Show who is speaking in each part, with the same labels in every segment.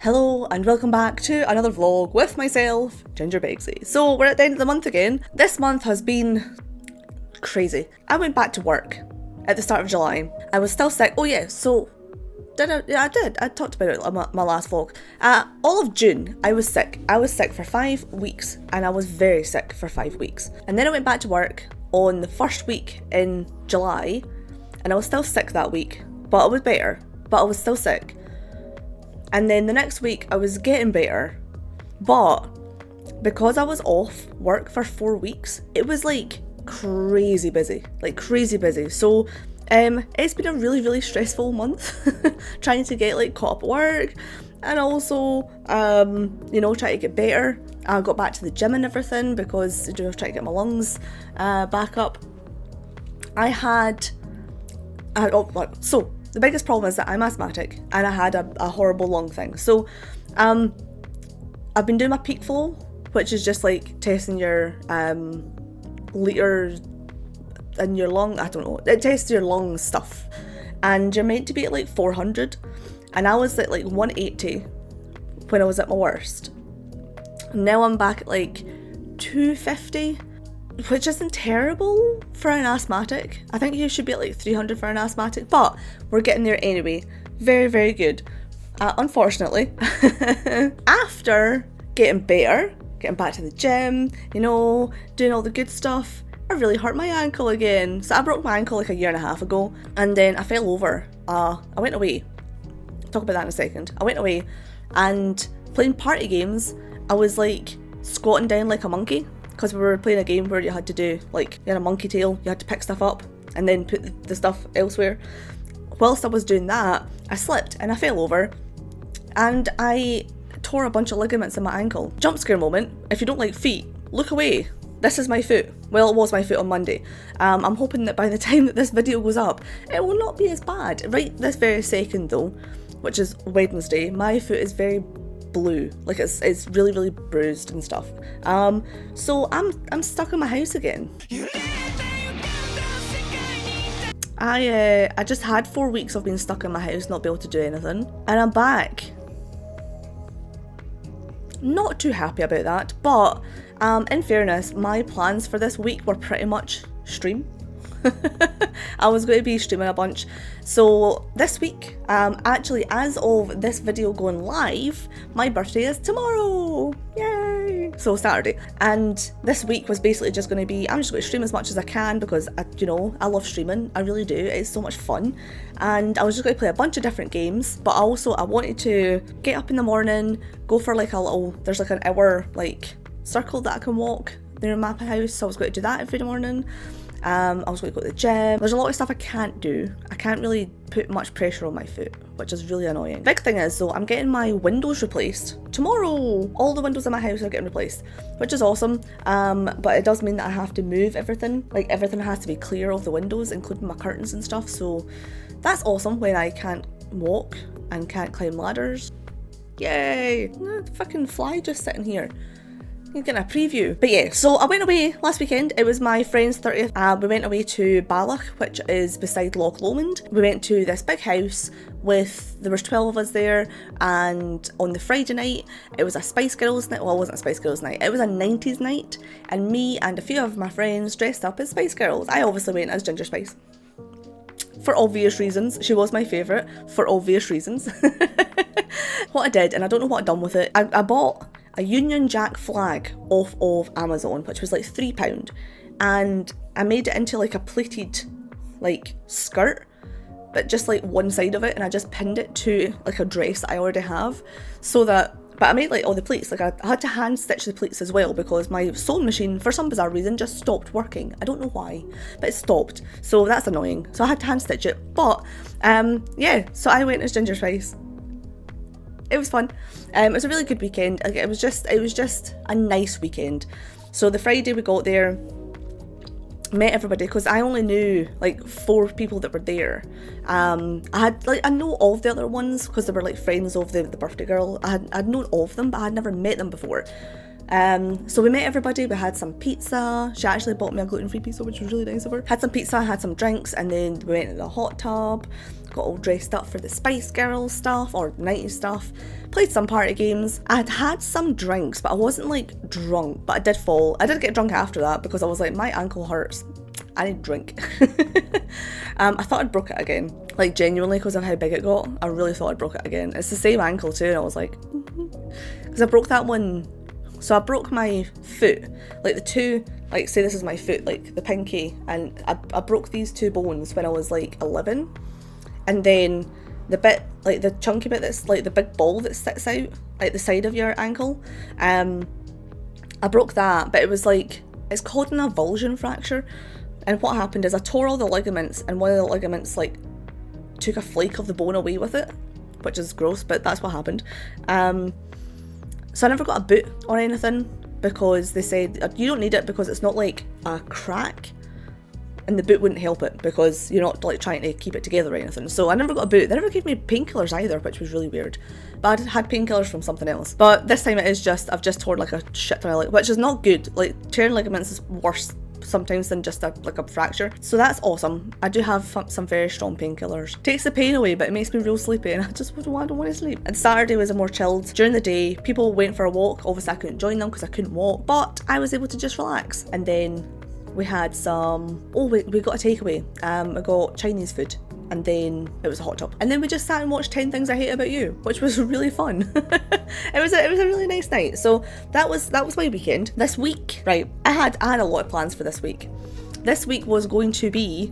Speaker 1: Hello and welcome back to another vlog with myself, Gingerbexxi. So we're at the end of the month again. This month has been crazy. I went back to work at the start of July. I was still sick. Oh yeah, so I did. I talked about it on my last vlog. All of June, I was sick. I was sick for 5 weeks and I was very sick for 5 weeks. And then I went back to work on the first week in July and I was still sick that week, but I was better, but I was still sick. And then the next week I was getting better, but because I was off work for 4 weeks, it was like crazy busy. So it's been a really stressful month trying to get like caught up at work and also try to get better. I got back to the gym and everything because I was trying to get my lungs back up. So the biggest problem is that I'm asthmatic and I had a horrible lung thing. So I've been doing my peak flow, which is just like testing your liters in your lung. I don't know, it tests your lung stuff and you're meant to be at like 400 and I was at like 180 when I was at my worst. Now I'm back at like 250, which isn't terrible for an asthmatic. I think you should be at like 300 for an asthmatic, but we're getting there anyway. Very good. Unfortunately, after getting better, getting back to the gym, doing all the good stuff, I really hurt my ankle again. So I broke my ankle like a year and a half ago and then I fell over. I went away. I'll talk about that in a second. I went away and playing party games, I was like squatting down like a monkey because we were playing a game where you had to do like, you had a monkey tail, you had to pick stuff up and then put the stuff elsewhere. Whilst I was doing that, I slipped and I fell over and I tore a bunch of ligaments in my ankle. Jump scare moment. If you don't like feet, look away. This is my foot. Well, it was my foot on Monday. I'm hoping that by the time that this video goes up, it will not be as bad. Right this very second though, which is Wednesday, my foot is very blue. Like it's really bruised and stuff. So I'm stuck in my house again. I just had 4 weeks of being stuck in my house, not be able to do anything, and I'm back. Not too happy about that, but in fairness, my plans for this week were pretty much stream. I was going to be streaming a bunch. So this week, actually as of this video going live, my birthday is tomorrow. Yay! So Saturday. And this week was basically just going to be, I'm just going to stream as much as I can because I love streaming. I really do. It's so much fun. And I was just going to play a bunch of different games, but also I wanted to get up in the morning, go for like there's like an hour like circle that I can walk near my house. So I was going to do that every morning. I was going to go to the gym. There's a lot of stuff I can't do. I can't really put much pressure on my foot, which is really annoying. Big thing is though, I'm getting my windows replaced tomorrow. All the windows in my house are getting replaced, which is awesome. But it does mean that I have to move everything. Like everything has to be clear of the windows, including my curtains and stuff. So that's awesome when I can't walk and can't climb ladders. Yay! The fucking fly just sitting here. You're getting a preview. But yeah, so I went away last weekend. It was my friend's 30th. We went away to Balloch, which is beside Loch Lomond. We went to this big house there was 12 of us there, and on the Friday night, it was a Spice Girls night. Well, it wasn't a Spice Girls night. It was a 90s night, and me and a few of my friends dressed up as Spice Girls. I obviously went as Ginger Spice. For obvious reasons. She was my favourite, for obvious reasons. What I did, and I don't know what I'd done with it, I bought a Union Jack flag off of Amazon, which was like £3, and I made it into like a pleated like skirt, but just like one side of it, and I just pinned it to like a dress that I already have, but I made like all the pleats, like I had to hand stitch the pleats as well because my sewing machine for some bizarre reason just stopped working. I don't know why, but it stopped, so that's annoying, so I had to hand stitch it. But yeah, so I went as Ginger Spice. It was fun. It was a really good weekend. Like, it was just a nice weekend. So the Friday we got there, met everybody because I only knew like 4 people that were there. I know all of the other ones because they were like friends of the birthday girl. I'd known of them, but I had never met them before. So we met everybody, we had some pizza. She actually bought me a gluten-free pizza, which was really nice of her. Had some pizza, had some drinks, and then we went to the hot tub, got all dressed up for the Spice Girls stuff or 90s stuff, played some party games. I had had some drinks, but I wasn't like drunk, but I did fall. I did get drunk after that because I was like, my ankle hurts, I need a drink. I thought I'd broke it again, like genuinely, because of how big it got. I really thought I'd broke it again. It's the same ankle too, and I was like, because I broke that one. So I broke my foot, like the two, like say this is my foot, like the pinky, and I broke these two bones when I was like 11, and then the bit, like the chunky bit that's like the big ball that sticks out like the side of your ankle, I broke that, but it was like, it's called an avulsion fracture. And what happened is I tore all the ligaments, and one of the ligaments like took a flake of the bone away with it, which is gross, but that's what happened. So I never got a boot or anything because they said you don't need it because it's not like a crack, and the boot wouldn't help it because you're not like trying to keep it together or anything. So I never got a boot. They never gave me painkillers either, which was really weird. But I had painkillers from something else. But this time it is just, I've just torn like a shit ton of ligaments, which is not good. Like tearing ligaments is worse sometimes than just like a fracture. So that's awesome. I do have some very strong painkillers. Takes the pain away, but it makes me real sleepy, and I don't want to sleep. And Saturday was a more chilled. During the day, people went for a walk. Obviously I couldn't join them because I couldn't walk, but I was able to just relax. And then we had some, we got a takeaway. We got Chinese food, and then it was a hot tub, and then we just sat and watched 10 Things I Hate About You, which was really fun. It was a really nice night. So that was my weekend. This week, right, I had a lot of plans for this week. This week was going to be,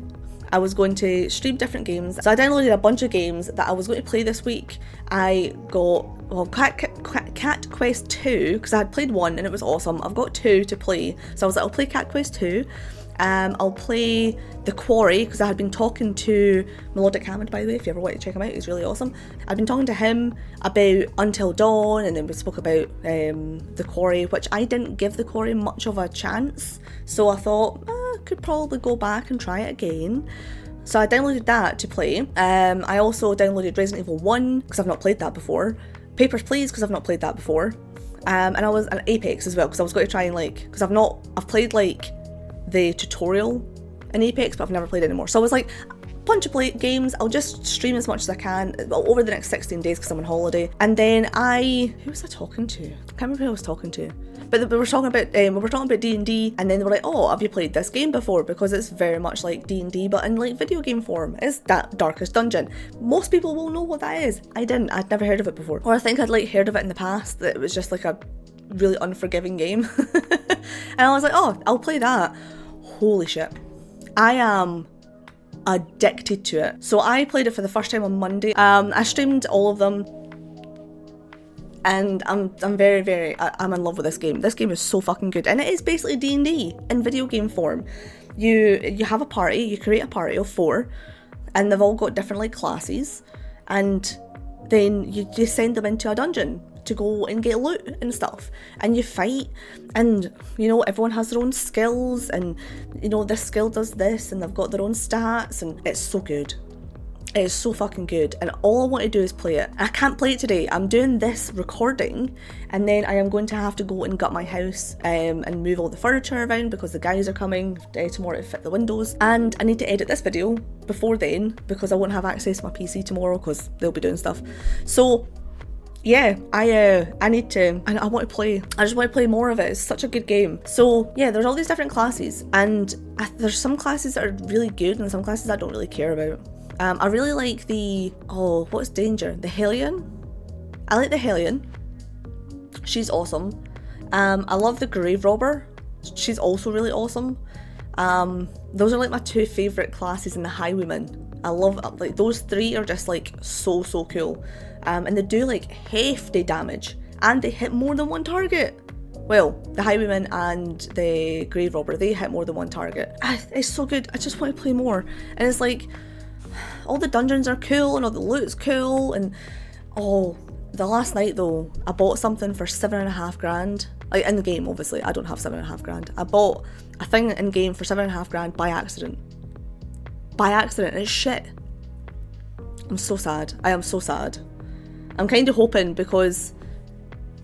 Speaker 1: I was going to stream different games. So I downloaded a bunch of games that I was going to play this week. I got, well, Cat Quest 2, because I had played 1 and it was awesome. I've got 2 to play. So I was like, I'll play Cat Quest 2. I'll play The Quarry, because I had been talking to Melodic Hammond, by the way, if you ever want to check him out, he's really awesome. I've been talking to him about Until Dawn, and then we spoke about The Quarry, which I didn't give The Quarry much of a chance, so I thought I could probably go back and try it again. So I downloaded that to play. I also downloaded Resident Evil 1, because I've not played that before. Papers, Please, because I've not played that before. And I was an Apex as well, because I was going to try and like, because I've played like the tutorial in Apex, but I've never played anymore. So I was like, a bunch of games, I'll just stream as much as I can over the next 16 days because I'm on holiday. And then who was I talking to? I can't remember who I was talking to. But we were talking about D&D, and then they were like, oh, have you played this game before? Because it's very much like D&D, but in like video game form. It's that Darkest Dungeon. Most people will know what that is. I didn't. I'd never heard of it before. Or I think I'd like heard of it in the past, that it was just like a really unforgiving game. And I was like, oh, I'll play that. Holy shit. I am addicted to it. So I played it for the first time on Monday. I streamed all of them, and I'm in love with this game. This game is so fucking good, and it is basically D&D in video game form. You have a party, you create a party of 4, and they've all got different like classes, and then you just send them into a dungeon to go and get loot and stuff, and you fight, and you know, everyone has their own skills, and you know, this skill does this, and they've got their own stats, and it's so good. It is so fucking good, and all I want to do is play it. I can't play it today. I'm doing this recording, and then I am going to have to go and gut my house and move all the furniture around because the guys are coming tomorrow to fit the windows, and I need to edit this video before then because I won't have access to my PC tomorrow because they'll be doing stuff. So yeah, I need to, and I want to play. I just want to play more of it. It's such a good game. So yeah, there's all these different classes, and there's some classes that are really good and some classes I don't really care about. I really like what's Danger? The Hellion? I like the Hellion. She's awesome. I love the Grave Robber. She's also really awesome. Those are like my 2 favourite classes, in the Highwayman. I love, like, those 3 are just like so cool. And they do like hefty damage, and they hit more than one target. Well, the Highwayman and the Grave Robber, they hit more than one target. It's so good. I just want to play more. And it's like, all the dungeons are cool, and all the loot's cool, and the last night though, I bought something for 7.5 grand. Like, in the game, obviously, I don't have 7.5 grand. I bought a thing in game for 7.5 grand by accident. And it's shit. I'm so sad. I am so sad. I'm kind of hoping, because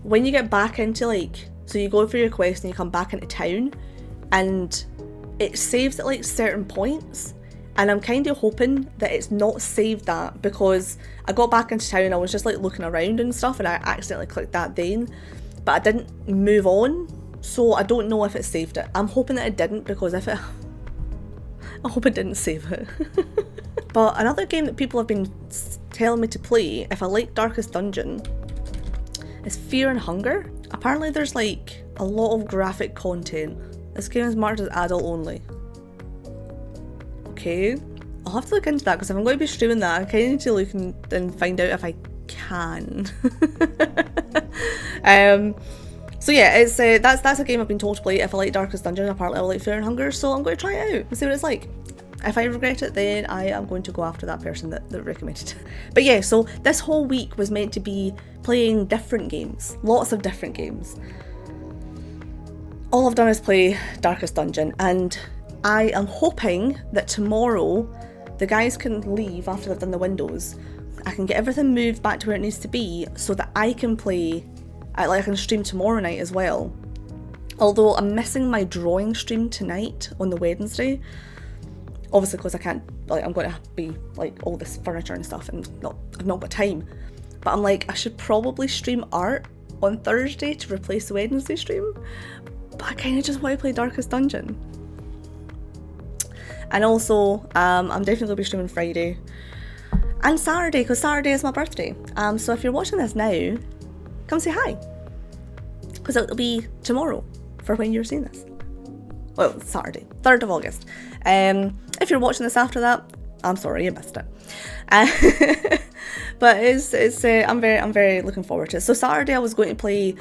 Speaker 1: when you get back into like, so you go for your quest and you come back into town, and it saves at like certain points, And I'm kind of hoping that it's not saved that, because I got back into town, I was just like looking around and stuff, and I accidentally clicked that then, but I didn't move on, so I don't know if it saved it. I'm hoping that it didn't, because if it... I hope it didn't save it. But another game that people have been telling me to play, if I like Darkest Dungeon, is Fear and Hunger. Apparently there's like a lot of graphic content. This game is marked as adult only. Okay, I'll have to look into that, because if I'm going to be streaming that, I kind of need to look and find out if I can. So yeah, it's that's a game I've been told to play if I like Darkest Dungeon. Apparently I will like Fear and Hunger, so I'm going to try it out and see what it's like. If I regret it, then I am going to go after that person that recommended it. But yeah, so this whole week was meant to be playing different games. Lots of different games. All I've done is play Darkest Dungeon, and I am hoping that tomorrow the guys can leave after they've done the windows. I can get everything moved back to where it needs to be, so that I can play, I can stream tomorrow night as well. Although I'm missing my drawing stream tonight on the Wednesday. Obviously, because I can't, like, I'm going to be like all this furniture and stuff, and I've not got time. But I'm like, I should probably stream art on Thursday to replace the Wednesday stream. But I kind of just want to play Darkest Dungeon. And also, I'm definitely going to be streaming Friday and Saturday, because Saturday is my birthday. So if you're watching this now, come say hi, because it'll be tomorrow for when you're seeing this. Well, Saturday, 3rd of August. If you're watching this after that, I'm sorry you missed it. But I'm very looking forward to it. So Saturday I was going to play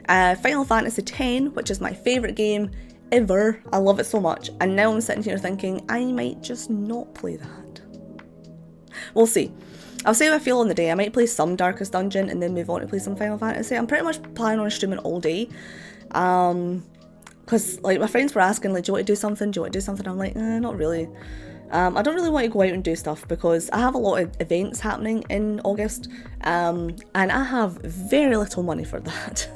Speaker 1: Final Fantasy X, which is my favourite game ever. I love it so much. And now I'm sitting here thinking I might just not play that. We'll see. I'll see how I feel on the day. I might play some Darkest Dungeon and then move on to play some Final Fantasy. I'm pretty much planning on streaming all day. Because like my friends were asking, like, do you want to do something? Do you want to do something? I'm like, not really. I don't really want to go out and do stuff, because I have a lot of events happening in August, and I have very little money for that.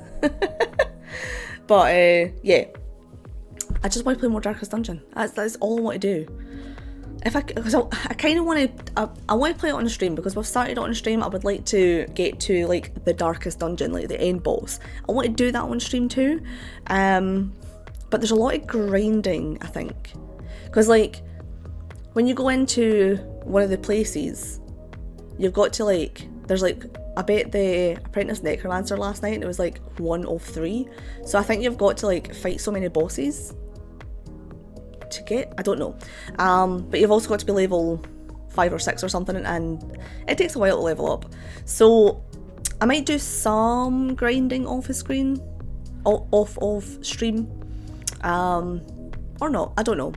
Speaker 1: But yeah, I just want to play more Darkest Dungeon. That's all I want to do. Because I kind of want to, I want to play it on a stream, because we've started it on a stream. I would like to get to like the Darkest Dungeon, like the end boss. I want to do that on stream too. But there's a lot of grinding, I think. Because like, when you go into one of the places, you've got to like, there's like, I bet the Apprentice Necromancer last night, and it was like 1 of 3. So I think you've got to like fight so many bosses to get, I don't know. But you've also got to be level 5 or 6 or something, and it takes a while to level up. So I might do some grinding off screen, off of stream. Or not, I don't know.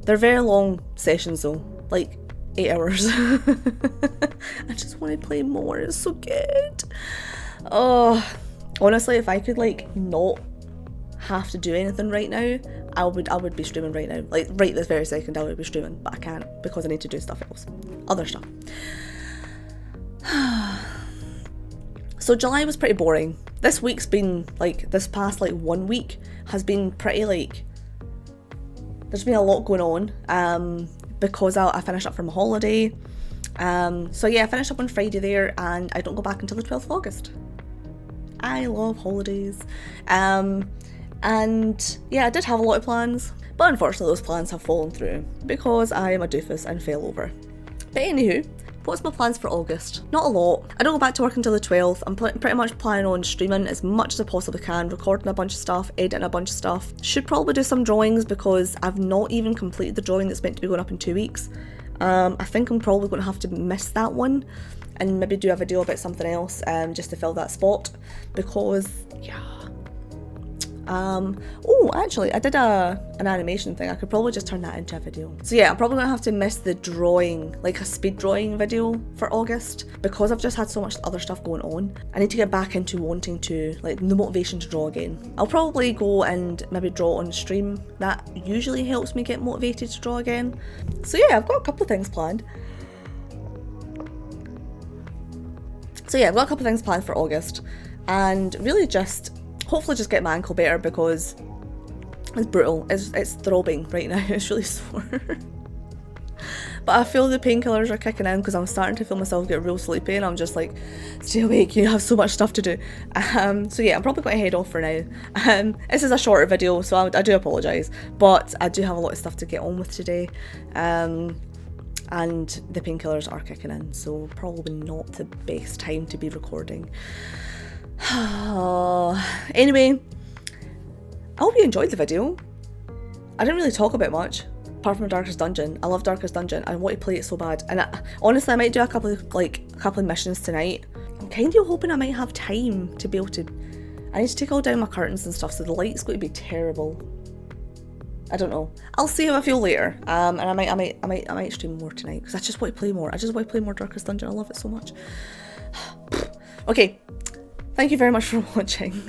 Speaker 1: They're very long sessions though, like 8 hours. I just want to play more, it's so good. Oh, honestly, if I could like not have to do anything right now, I would be streaming right now. Like right this very second I would be streaming, but I can't, because I need to do stuff else, other stuff. So July was pretty boring. This week's been like, this past like 1 week has been pretty like, there's been a lot going on, because I finished up from a holiday. So yeah, I finished up on Friday there, and I don't go back until the 12th of August. I love holidays. And yeah, I did have a lot of plans, but unfortunately those plans have fallen through, because I am a doofus and fell over. But anywho, what's my plans for August? Not a lot. I don't go back to work until the 12th. I'm pretty much planning on streaming as much as I possibly can, recording a bunch of stuff, editing a bunch of stuff. Should probably do some drawings, because I've not even completed the drawing that's meant to be going up in 2 weeks. I think I'm probably going to have to miss that one and maybe do a video about something else, just to fill that spot, because yeah. Oh, actually, I did an animation thing. I could probably just turn that into a video. So yeah, I'm probably gonna have to miss the drawing, like a speed drawing video for August, because I've just had so much other stuff going on. I need to get back into wanting to, like, the motivation to draw again. I'll probably go and maybe draw on stream. That usually helps me get motivated to draw again. So yeah, I've got a couple of things planned. So yeah, I've got a couple of things planned for August, and really just hopefully just get my ankle better, because it's brutal. It's throbbing right now. It's really sore. But I feel the painkillers are kicking in because I'm starting to feel myself get real sleepy, and I'm just like, stay awake, you have so much stuff to do. So yeah, I'm probably going to head off for now. This is a shorter video, so I do apologise, but I do have a lot of stuff to get on with today. And the painkillers are kicking in, so probably not the best time to be recording. Anyway, I hope you enjoyed the video. I didn't really talk about much, apart from Darkest Dungeon. I love Darkest Dungeon. I want to play it so bad. And honestly, I might do a couple of missions tonight. I'm kind of hoping I might have time to be able to... I need to take all down my curtains and stuff, so the light's going to be terrible. I don't know. I'll see how I feel later. And I might stream more tonight because I just want to play more. I just want to play more Darkest Dungeon. I love it so much. Okay. Thank you very much for watching.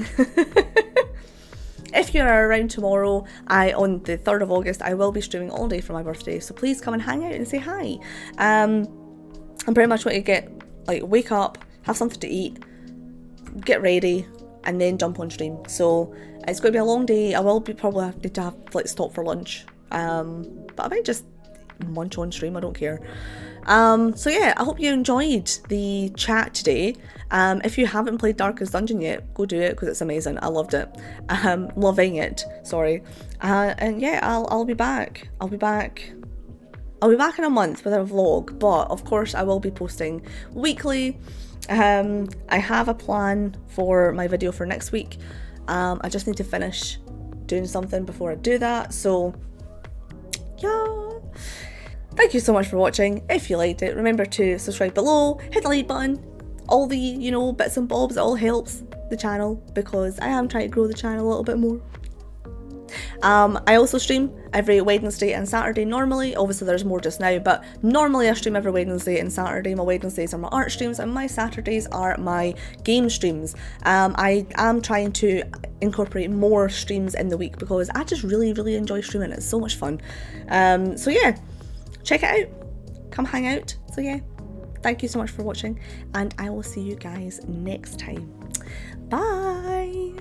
Speaker 1: If you're around tomorrow, on the 3rd of August, I will be streaming all day for my birthday, so please come and hang out and say hi. I'm pretty much want to wake up, have something to eat, get ready, and then jump on stream. So it's going to be a long day. I will probably need to have stop for lunch, but I might just munch on stream. I don't care. So yeah, I hope you enjoyed the chat today. If you haven't played Darkest Dungeon yet, go do it because it's amazing. I loved it. Loving it. Sorry. And yeah, I'll be back. I'll be back in a month with a vlog, but of course I will be posting weekly. I have a plan for my video for next week. I just need to finish doing something before I do that. So yeah. Thank you so much for watching. If you liked it, remember to subscribe below, hit the like button, all the, bits and bobs. It all helps the channel because I am trying to grow the channel a little bit more. I also stream every Wednesday and Saturday normally. Obviously there's more just now, but normally I stream every Wednesday and Saturday. My Wednesdays are my art streams and my Saturdays are my game streams. I am trying to incorporate more streams in the week because I just really, really enjoy streaming. It's so much fun. So yeah. Check it out, come hang out. So yeah, thank you so much for watching, and I will see you guys next time. Bye.